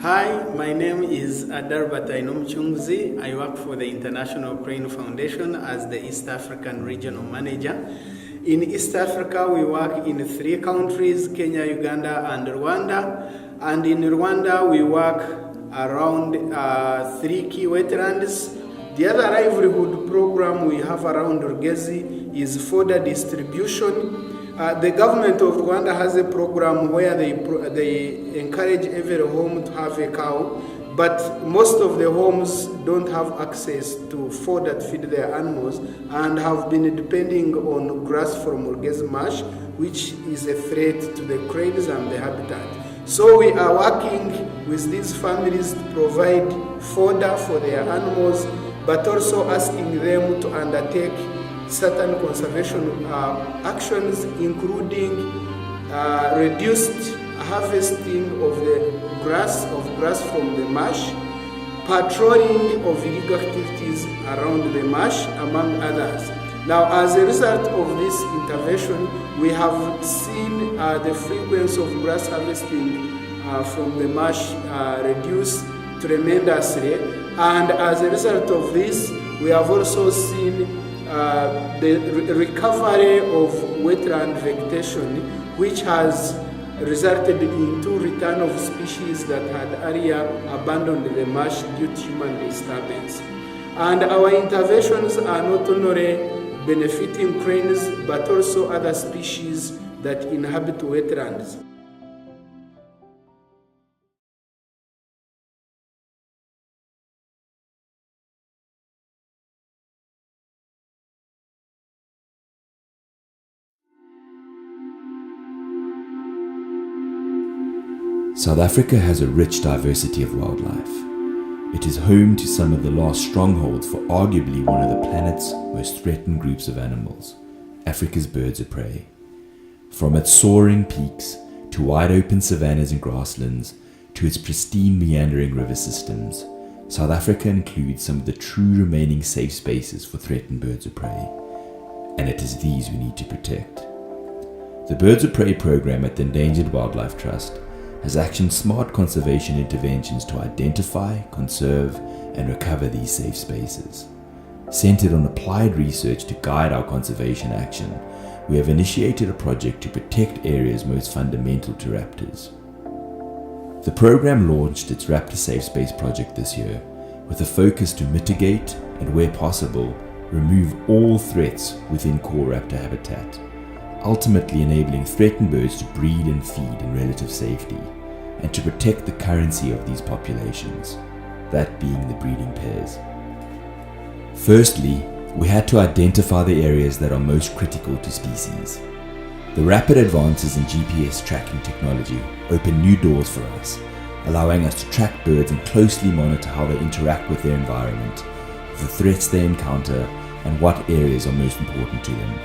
Hi, my name is Adar Batainom Chungzi. I work for the International Crane Foundation as the East African Regional Manager. In East Africa, we work in 3 countries, Kenya, Uganda, and Rwanda. And in Rwanda, we work around 3 key wetlands. The other livelihood program we have around Rugezi is fodder distribution. The government of Rwanda has a program where they encourage every home to have a cow, but most of the homes don't have access to fodder to feed their animals and have been depending on grass from Rugezi marsh, which is a threat to the cranes and the habitat. So we are working with these families to provide fodder for their animals, but also asking them to undertake certain conservation actions, including reduced harvesting of the grass from the marsh, patrolling of illegal activities around the marsh, among others. Now, as a result of this intervention, we have seen the frequency of grass harvesting from the marsh reduce tremendously, and as a result of this, we have also seen the recovery of wetland vegetation, which has resulted into return of species that had earlier abandoned the marsh due to human disturbance. And our interventions are not only benefiting cranes, but also other species that inhabit wetlands. South Africa has a rich diversity of wildlife. It is home to some of the last strongholds for arguably one of the planet's most threatened groups of animals, Africa's birds of prey. From its soaring peaks to wide open savannas and grasslands to its pristine meandering river systems, South Africa includes some of the true remaining safe spaces for threatened birds of prey, and it is these we need to protect. The Birds of Prey program at the Endangered Wildlife Trust has actioned smart conservation interventions to identify, conserve, and recover these safe spaces. Centered on applied research to guide our conservation action, we have initiated a project to protect areas most fundamental to raptors. The program launched its Raptor Safe Space project this year, with a focus to mitigate and, where possible, remove all threats within core raptor habitat, ultimately enabling threatened birds to breed and feed in relative safety, and to protect the currency of these populations, that being the breeding pairs. Firstly, we had to identify the areas that are most critical to species. The rapid advances in GPS tracking technology open new doors for us, allowing us to track birds and closely monitor how they interact with their environment, the threats they encounter, and what areas are most important to them.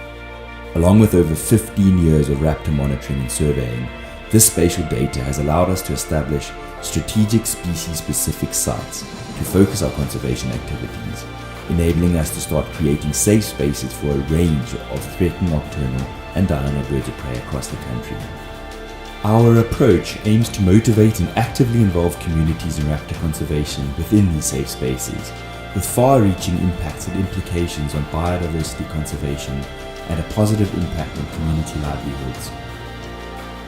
Along with over 15 years of raptor monitoring and surveying, this spatial data has allowed us to establish strategic species-specific sites to focus our conservation activities, enabling us to start creating safe spaces for a range of threatened nocturnal and diurnal birds of prey across the country. Our approach aims to motivate and actively involve communities in raptor conservation within these safe spaces, with far-reaching impacts and implications on biodiversity conservation and a positive impact on community livelihoods.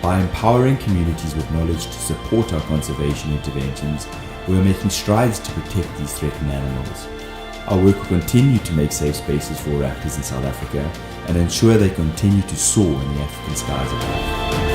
By empowering communities with knowledge to support our conservation interventions, we are making strides to protect these threatened animals. Our work will continue to make safe spaces for raptors in South Africa and ensure they continue to soar in the African skies above.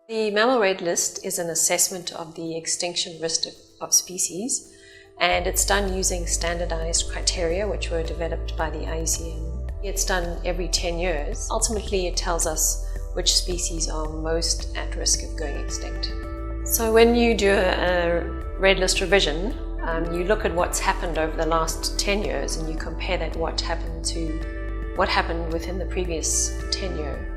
The mammal red list is an assessment of the extinction risk of species, and it's done using standardized criteria which were developed by the IUCN. It's done every 10 years. Ultimately, it tells us which species are most at risk of going extinct. So when you do a red list revision, you look at what's happened over the last 10 years and you compare that what happened within the previous 10-year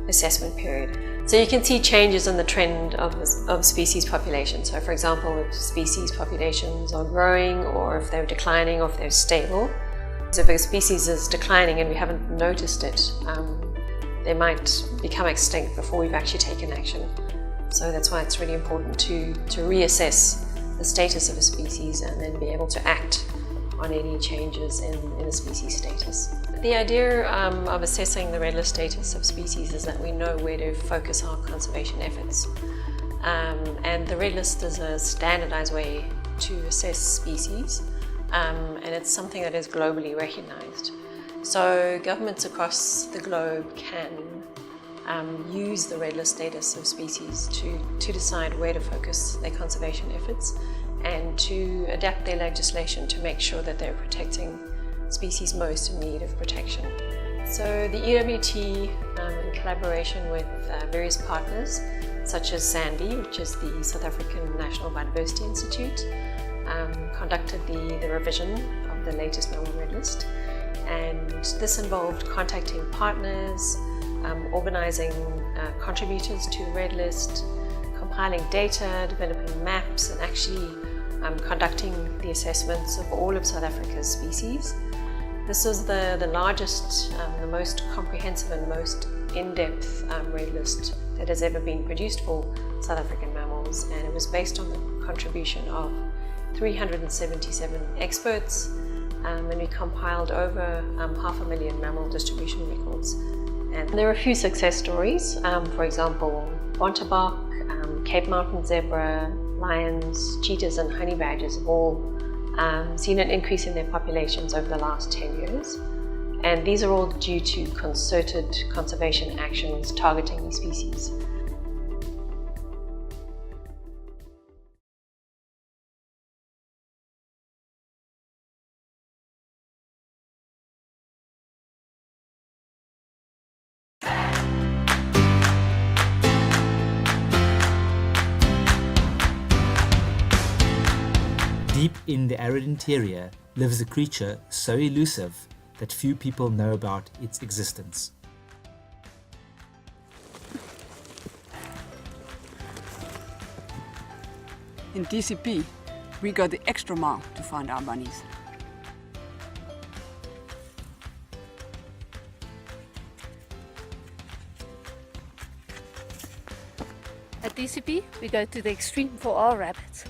assessment period. So you can see changes in the trend of species population. So for example, if species populations are growing, or if they're declining, or if they're stable. So if a species is declining and we haven't noticed it, they might become extinct before we've actually taken action. So that's why it's really important to reassess the status of a species and then be able to act on any changes in a species status. The idea of assessing the red list status of species is that we know where to focus our conservation efforts. And the red list is a standardized way to assess species, and it's something that is globally recognized. So governments across the globe can use the red list status of species to decide where to focus their conservation efforts and to adapt their legislation to make sure that they're protecting species most in need of protection. So the EWT, in collaboration with various partners, such as SANBI, which is the South African National Biodiversity Institute, conducted the revision of the latest mammal red list. And this involved contacting partners, organizing contributors to the red list, compiling data, developing maps, and actually conducting the assessments of all of South Africa's species. This was the largest, the most comprehensive and most in-depth red list that has ever been produced for South African mammals, and it was based on the contribution of 377 experts, and we compiled over 500,000 mammal distribution records. And there are a few success stories, for example, Bontebok, Cape Mountain zebra, lions, cheetahs and honey badgers have all seen an increase in their populations over the last 10 years. And these are all due to concerted conservation actions targeting these species. Deep in the arid interior lives a creature so elusive that few people know about its existence. In DCP, we go the extra mile to find our bunnies. At DCP, we go to the extreme for our rabbits.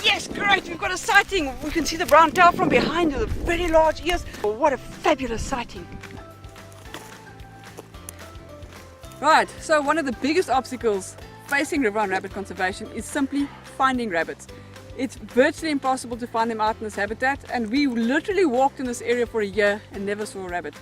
Yes, great, we've got a sighting. We can see the brown tail from behind with very large ears. What a fabulous sighting. Right, so one of the biggest obstacles facing riverine rabbit conservation is simply finding rabbits. It's virtually impossible to find them out in this habitat, and we literally walked in this area for a year and never saw a rabbit.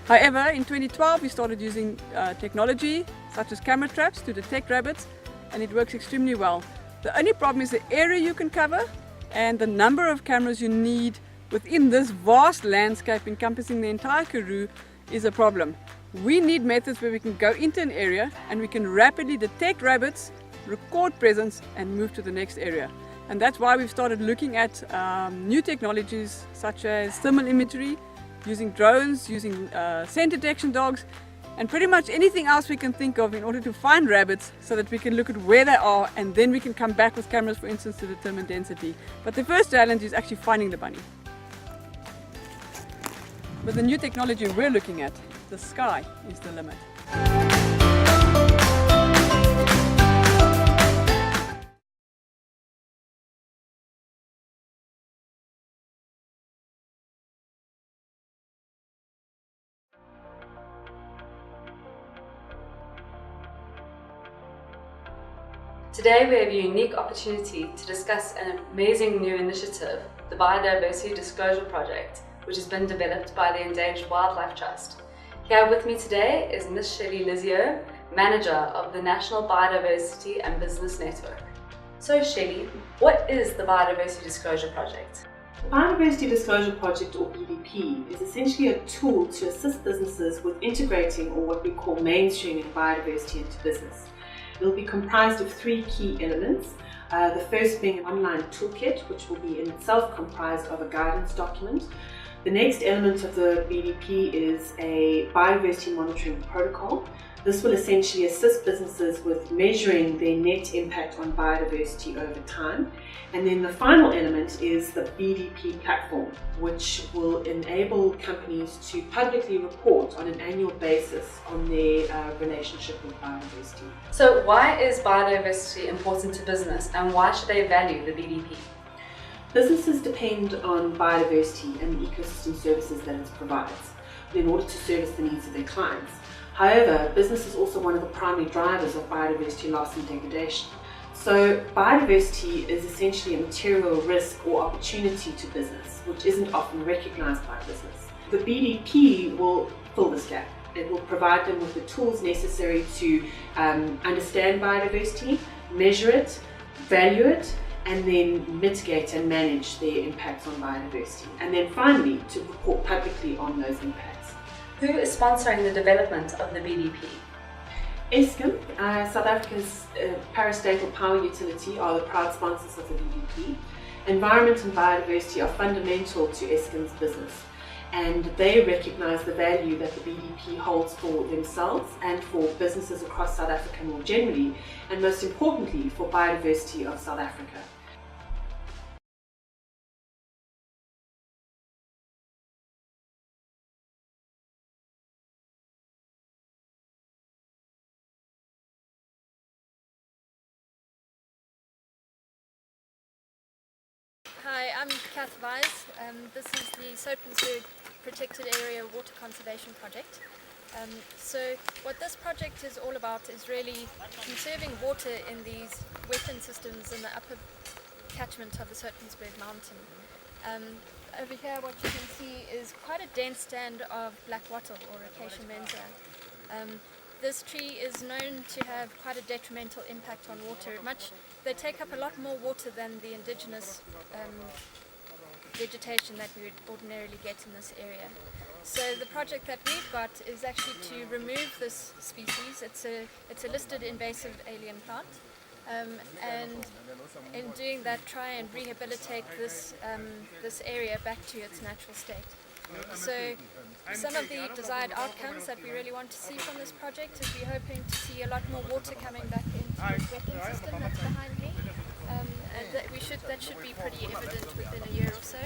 However, in 2012 we started using technology such as camera traps to detect rabbits, and it works extremely well. The only problem is the area you can cover and the number of cameras you need within this vast landscape encompassing the entire Karoo is a problem. We need methods where we can go into an area and we can rapidly detect rabbits, record presence and move to the next area. And that's why we've started looking at new technologies such as thermal imagery, using drones, using scent detection dogs, and pretty much anything else we can think of in order to find rabbits so that we can look at where they are and then we can come back with cameras, for instance, to determine density. But the first challenge is actually finding the bunny. With the new technology we're looking at, the sky is the limit. Today we have a unique opportunity to discuss an amazing new initiative, the Biodiversity Disclosure Project, which has been developed by the Endangered Wildlife Trust. Here with me today is Ms. Shelley Lizio, Manager of the National Biodiversity and Business Network. So Shelley, what is the Biodiversity Disclosure Project? The Biodiversity Disclosure Project, or BDP, is essentially a tool to assist businesses with integrating, or what we call mainstreaming, biodiversity into business. It will be comprised of three key elements. The first being an online toolkit, which will be in itself comprised of a guidance document. The next element of the BDP is a biodiversity monitoring protocol. This will essentially assist businesses with measuring their net impact on biodiversity over time. And then the final element is the BDP platform, which will enable companies to publicly report on an annual basis on their relationship with biodiversity. So why is biodiversity important to business, and why should they value the BDP? Businesses depend on biodiversity and the ecosystem services that it provides in order to service the needs of their clients. However, business is also one of the primary drivers of biodiversity loss and degradation. So biodiversity is essentially a material risk or opportunity to business, which isn't often recognized by business. The BDP will fill this gap. It will provide them with the tools necessary to understand biodiversity, measure it, value it, and then mitigate and manage their impacts on biodiversity. And then finally, to report publicly on those impacts. Who is sponsoring the development of the BDP? Eskom, South Africa's parastatal power utility, are the proud sponsors of the BDP. Environment and biodiversity are fundamental to Eskom's business, and they recognise the value that the BDP holds for themselves and for businesses across South Africa more generally, and most importantly for biodiversity of South Africa. Hi, I'm Kath Weiss. This is the Soutpansberg Protected Area Water Conservation Project. So what this project is all about is really conserving water in these wetland systems in the upper catchment of the Soutpansberg Mountain. Over here what you can see is quite a dense stand of black wattle, or Acacia mensa. This tree is known to have quite a detrimental impact on water. They take up a lot more water than the indigenous vegetation that we would ordinarily get in this area. So the project that we've got is actually to remove this species. It's a listed invasive alien plant, and in doing that, try and rehabilitate this area back to its natural state. So some of the desired outcomes that we really want to see from this project is we're hoping to see a lot more water coming back into this wetland system that's behind me. And that should be pretty evident within a year or so.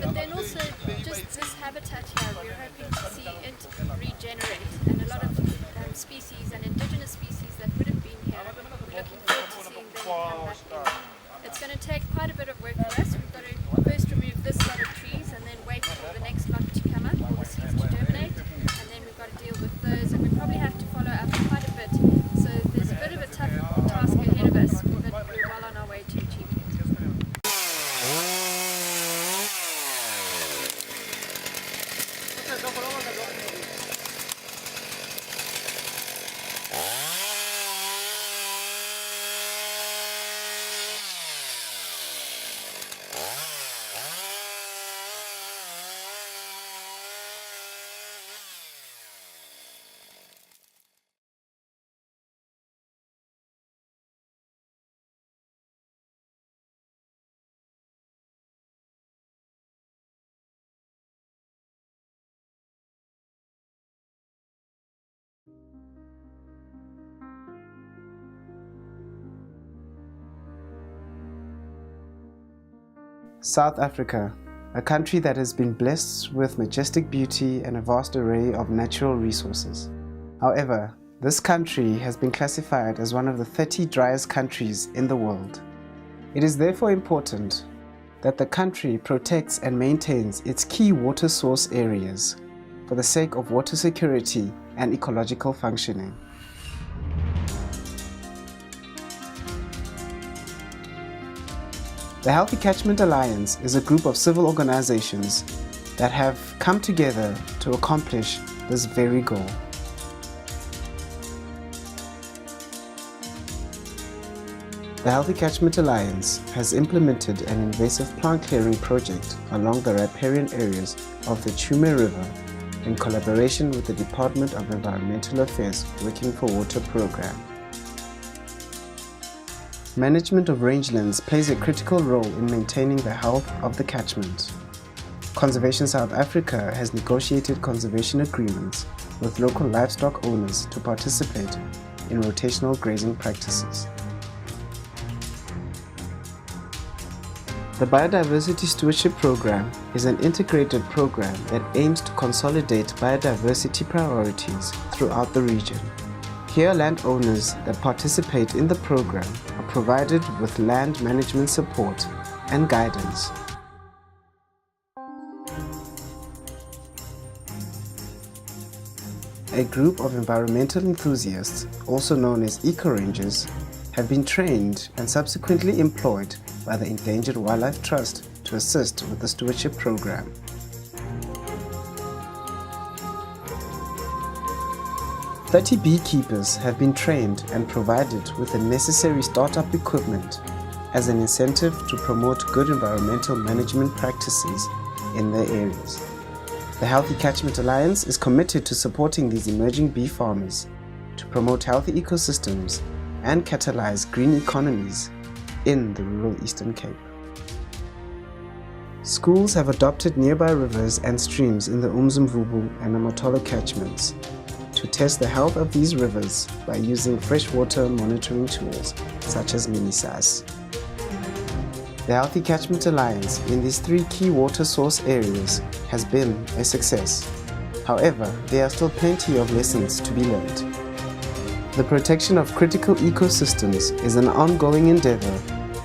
But then also just this habitat here, we're hoping to see it regenerate, and a lot of species and indigenous species that would have been here, we're looking forward to seeing them come back in. It's going to take quite a bit of work for us. We've got to first remove this lot of trees and then wait for the next lot to come up, or the seeds to germinate, and then we've got to deal with those, and we probably have to follow up quite a bit. So there's a bit of a tough task ahead of us, but we're well on our way to achieving it. South Africa, a country that has been blessed with majestic beauty and a vast array of natural resources. However, this country has been classified as one of the 30 driest countries in the world. It is therefore important that the country protects and maintains its key water source areas for the sake of water security and ecological functioning. The Healthy Catchment Alliance is a group of civil organizations that have come together to accomplish this very goal. The Healthy Catchment Alliance has implemented an invasive plant clearing project along the riparian areas of the Chume River in collaboration with the Department of Environmental Affairs Working for Water program. Management of rangelands plays a critical role in maintaining the health of the catchment. Conservation South Africa has negotiated conservation agreements with local livestock owners to participate in rotational grazing practices. The Biodiversity Stewardship Program is an integrated program that aims to consolidate biodiversity priorities throughout the region. Here, landowners that participate in the program are provided with land management support and guidance. A group of environmental enthusiasts, also known as eco-rangers, have been trained and subsequently employed by the Endangered Wildlife Trust to assist with the stewardship program. "30 beekeepers have been trained and provided with the necessary startup equipment as an incentive to promote good environmental management practices in their areas. The Healthy Catchment Alliance is committed to supporting these emerging bee farmers to promote healthy ecosystems and catalyze green economies in the rural Eastern Cape. Schools have adopted nearby rivers and streams in the Umzimvubu and Namatolo catchments to test the health of these rivers by using freshwater monitoring tools such as MiniSAS. The Healthy Catchment Alliance in these 3 key water source areas has been a success. However, there are still plenty of lessons to be learned. The protection of critical ecosystems is an ongoing endeavor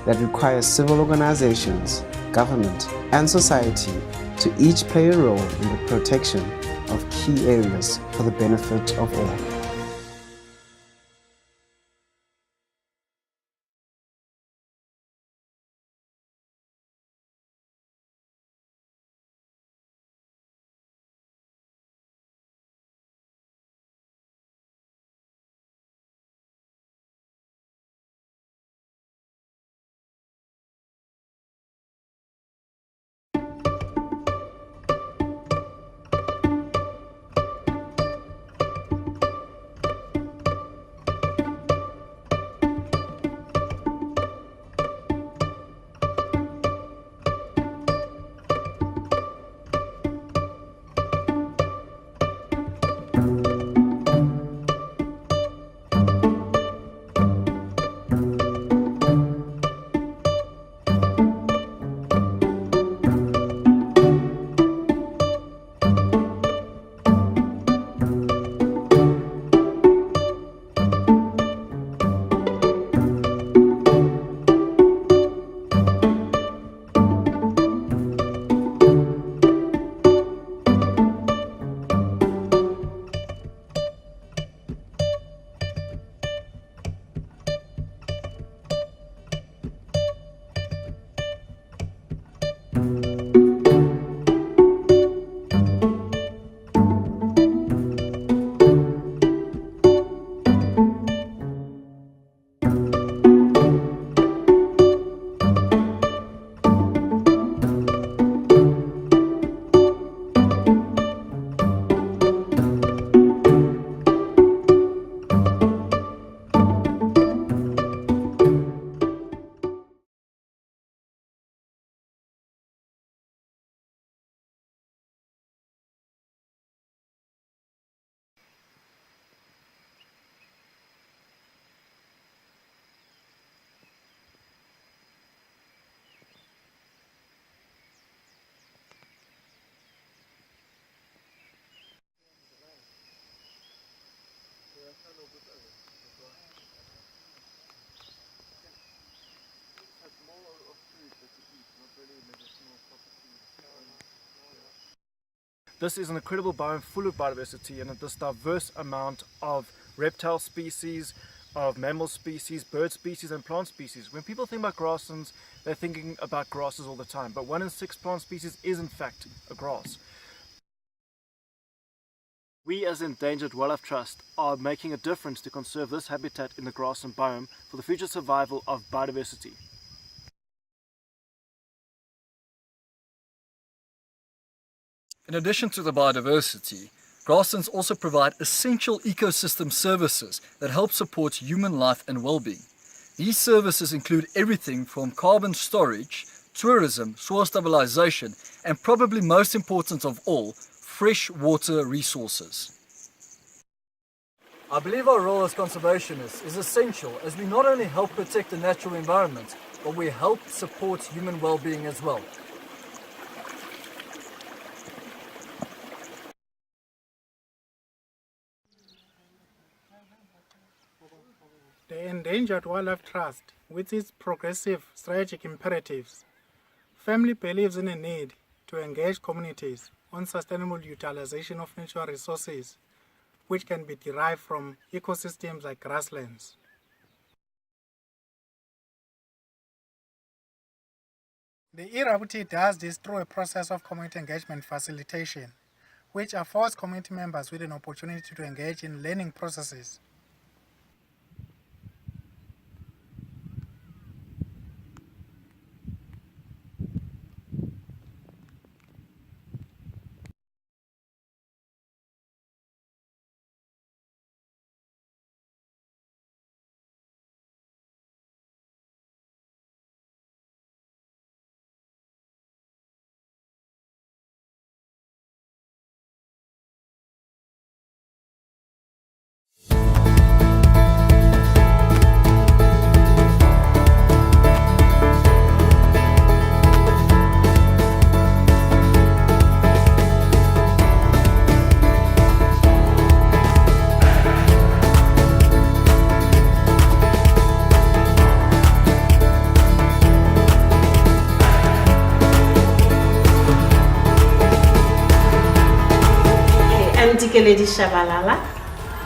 that requires civil organizations, government, and society to each play a role in the protection of key areas for the benefit of all. This is an incredible biome full of biodiversity, and this diverse amount of reptile species, of mammal species, bird species and plant species. When people think about grasslands, they're thinking about grasses all the time, but 1 in 6 plant species is in fact a grass. We as Endangered Wildlife Trust are making a difference to conserve this habitat in the grassland biome for the future survival of biodiversity. In addition to the biodiversity, grasslands also provide essential ecosystem services that help support human life and well-being. These services include everything from carbon storage, tourism, soil stabilization, and probably most important of all, fresh water resources. I believe our role as conservationists is essential as we not only help protect the natural environment, but we help support human well-being as well. The Endangered Wildlife Trust, with its progressive strategic imperatives, firmly believes in a need to engage communities on sustainable utilization of natural resources, which can be derived from ecosystems like grasslands. The ERWT does this through a process of community engagement facilitation, which affords community members with an opportunity to engage in learning processes. Lady Shabalala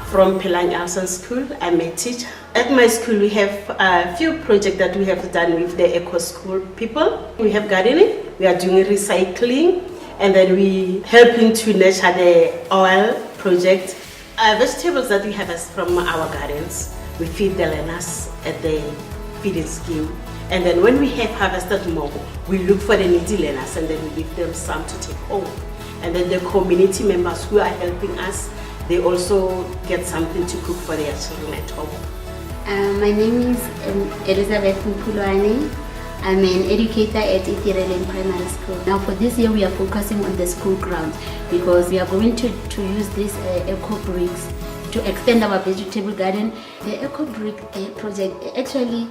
from Pelang Alson School. I'm a teacher. At my school we have a few projects that we have done with the eco school people. We have gardening, we are doing recycling, and then we helping to nurture the oil project. Vegetables that we have from our gardens, we feed the learners at the feeding scheme. And then when we have harvested more, we look for the needy learners and then we give them some to take home. And then the community members who are helping us, they also get something to cook for their children at home. My name is Elizabeth Mpulwane. I'm an educator at Itirelen Primary School. Now for this year we are focusing on the school grounds because we are going to use these eco bricks to extend our vegetable garden. The eco brick project, actually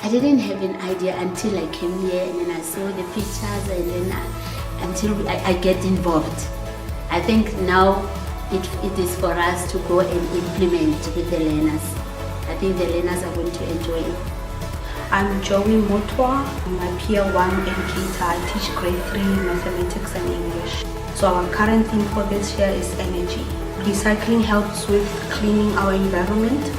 I didn't have an idea until I came here and then I saw the pictures and then until I get involved. I think now it is for us to go and implement with the learners. I think the learners are going to enjoy it. I'm Joey Motwa. I'm a Peer 1 educator. I teach grade 3 mathematics and English. So our current theme for this year is energy. Recycling helps with cleaning our environment,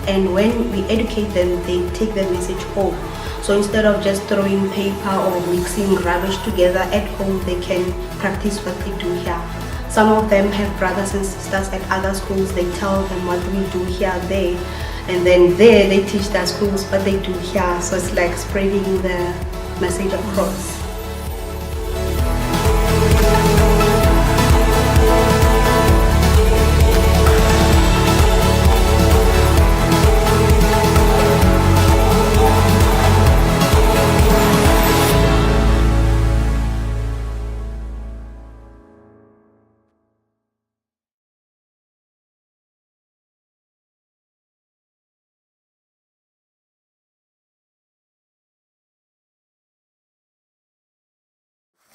and when we educate them, they take the message home. So instead of just throwing paper or mixing rubbish together at home, they can practice what they do here. Some of them have brothers and sisters at other schools. They tell them what we do here, there, and then there they teach their schools what they do here. So it's like spreading the message across.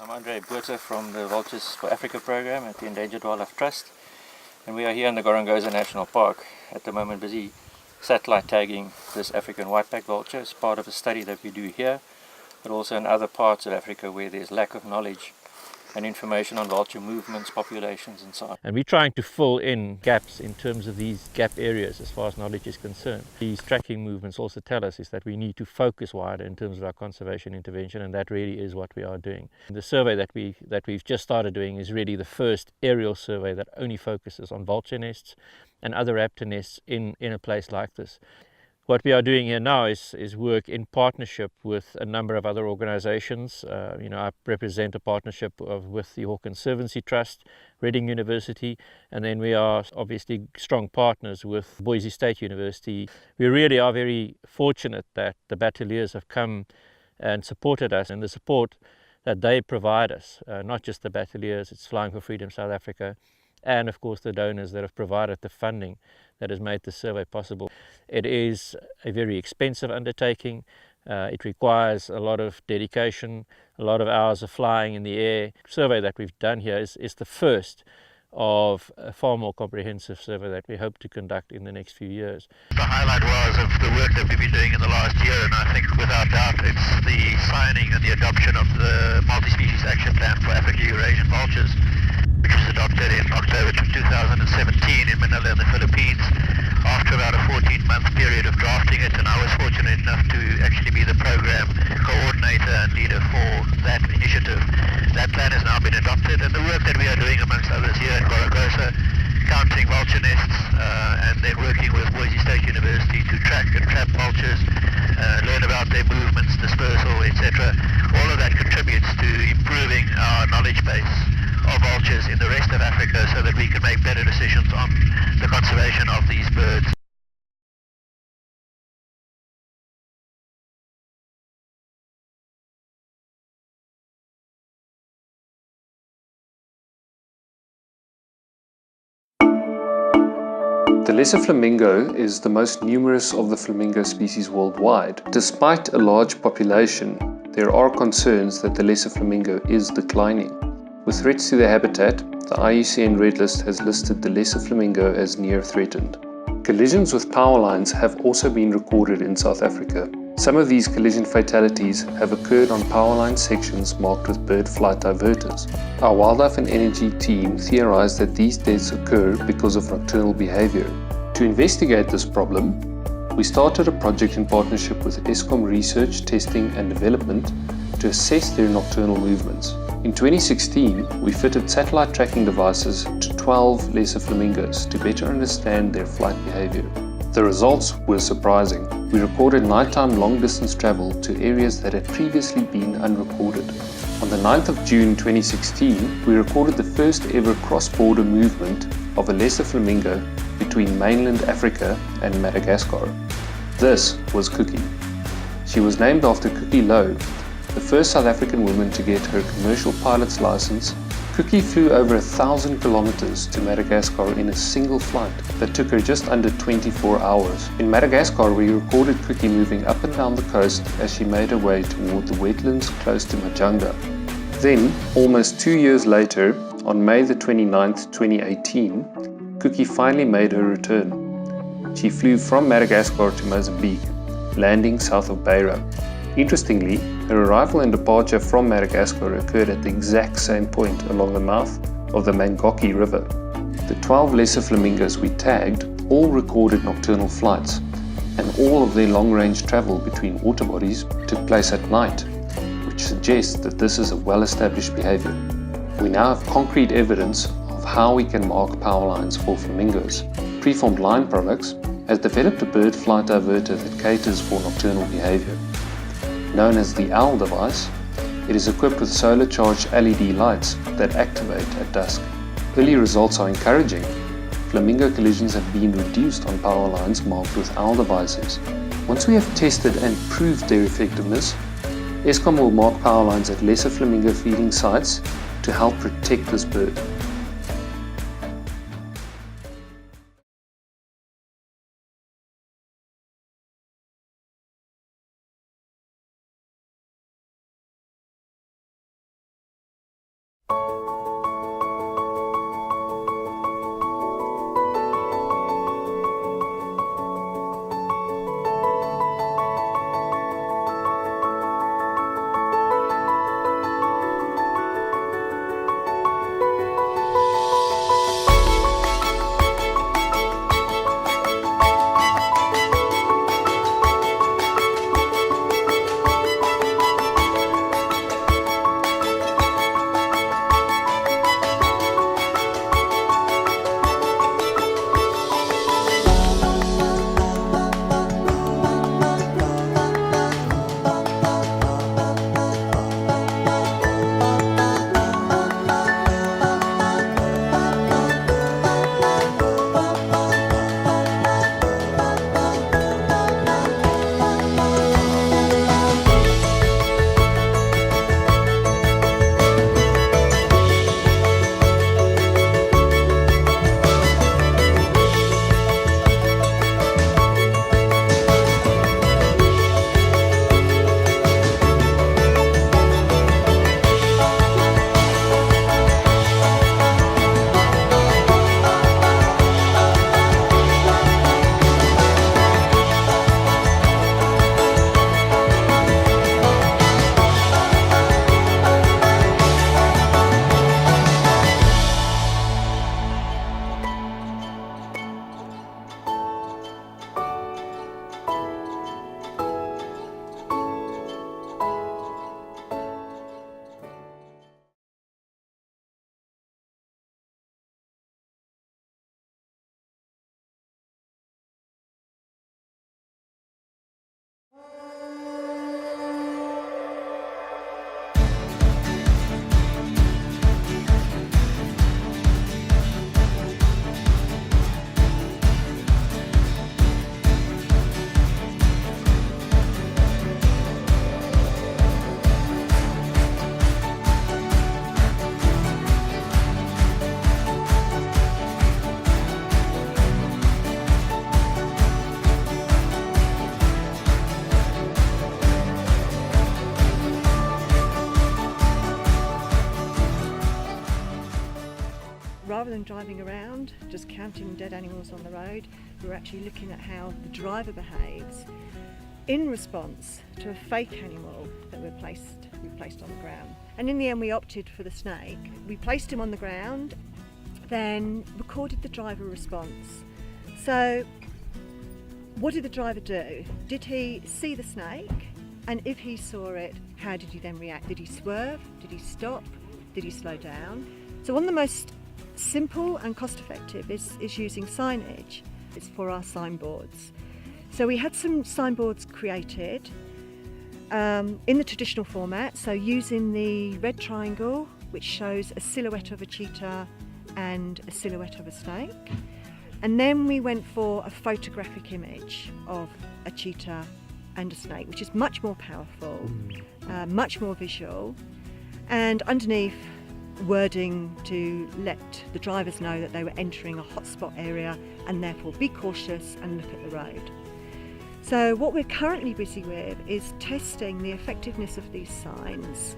I'm Andre Boerter from the Vultures for Africa program at the Endangered Wildlife Trust, and we are here in the Gorongosa National Park at the moment busy satellite tagging this African whiteback vulture as part of a study that we do here, but also in other parts of Africa where there's lack of knowledge and information on vulture movements, populations and so on. And we're trying to fill in gaps in terms of these gap areas as far as knowledge is concerned. These tracking movements also tell us is that we need to focus wider in terms of our conservation intervention, and that really is what we are doing. The survey that we've just started doing is really the first aerial survey that only focuses on vulture nests and other raptor nests in a place like this. What we are doing here now is work in partnership with a number of other organizations. I represent a partnership with the Hawke Conservancy Trust, Reading University, and then we are obviously strong partners with Boise State University. We really are very fortunate that the battaliers have come and supported us, and the support that they provide us, not just the battaliers, it's Flying for Freedom South Africa, and of course the donors that have provided the funding that has made this survey possible. It is a very expensive undertaking. It requires a lot of dedication, a lot of hours of flying in the air. The survey that we've done here is the first of a far more comprehensive survey that we hope to conduct in the next few years. The highlight was of the work that we've been doing in the last year, and I think without doubt it's the signing and the adoption of the Multi-Species Action Plan for Africa-Eurasian vultures, which was adopted in October 2017 in Manila in the Philippines, after about a 14-month period of drafting it, and I was fortunate enough to actually be the program coordinator and leader for that initiative. That plan has now been adopted, and the work that we are doing amongst others here in Gorongosa, counting vulture nests, and then working with Boise State University to track and trap vultures, learn about their movements, dispersal, etc. All of that contributes to improving our knowledge base of vultures in the rest of Africa so that we can make better decisions on the conservation of these birds. The lesser flamingo is the most numerous of the flamingo species worldwide. Despite a large population, there are concerns that the lesser flamingo is declining. With threats to their habitat, the IUCN Red List has listed the lesser flamingo as near threatened. Collisions with power lines have also been recorded in South Africa. Some of these collision fatalities have occurred on power line sections marked with bird flight diverters. Our Wildlife and Energy team theorized that these deaths occur because of nocturnal behavior. To investigate this problem, we started a project in partnership with Eskom Research, Testing and Development to assess their nocturnal movements. In 2016, we fitted satellite tracking devices to 12 lesser flamingos to better understand their flight behavior. The results were surprising. We recorded nighttime long-distance travel to areas that had previously been unrecorded. On the 9th of June 2016, we recorded the first ever cross-border movement of a lesser flamingo between mainland Africa and Madagascar. This was Cookie. She was named after Cookie Lowe, the first South African woman to get her commercial pilot's license. Cookie flew over 1,000 kilometers to Madagascar in a single flight that took her just under 24 hours. In Madagascar, we recorded Cookie moving up and down the coast as she made her way toward the wetlands close to Majanga. Then, almost 2 years later, on May the 29th, 2018, Cookie finally made her return. She flew from Madagascar to Mozambique, landing south of Beira. Interestingly, her arrival and departure from Madagascar occurred at the exact same point along the mouth of the Mangoki River. The 12 lesser flamingos we tagged all recorded nocturnal flights, and all of their long-range travel between water bodies took place at night, which suggests that this is a well-established behavior. We now have concrete evidence of how we can mark power lines for flamingos. Preformed Line Products has developed a bird flight diverter that caters for nocturnal behavior. Known as the OWL device, it is equipped with solar-charged LED lights that activate at dusk. Early results are encouraging. Flamingo collisions have been reduced on power lines marked with OWL devices. Once we have tested and proved their effectiveness, Eskom will mark power lines at lesser flamingo feeding sites to help protect this bird. rather than driving around, just counting dead animals on the road, we're actually looking at how the driver behaves in response to a fake animal that we placed on the ground. And in the end we opted for the snake. We placed him on the ground, then recorded the driver response. So what did the driver do? Did he see the snake? And if he saw it, how did he then react? Did he swerve? Did he stop? Did he slow down? So one of the most simple and cost-effective is using signage. It's for our signboards. So we had some signboards created in the traditional format, so using the red triangle, which shows a silhouette of a cheetah and a silhouette of a snake. And then we went for a photographic image of a cheetah and a snake, which is much more powerful, much more visual, and underneath wording to let the drivers know that they were entering a hotspot area and therefore be cautious and look at the road. So what we're currently busy with is testing the effectiveness of these signs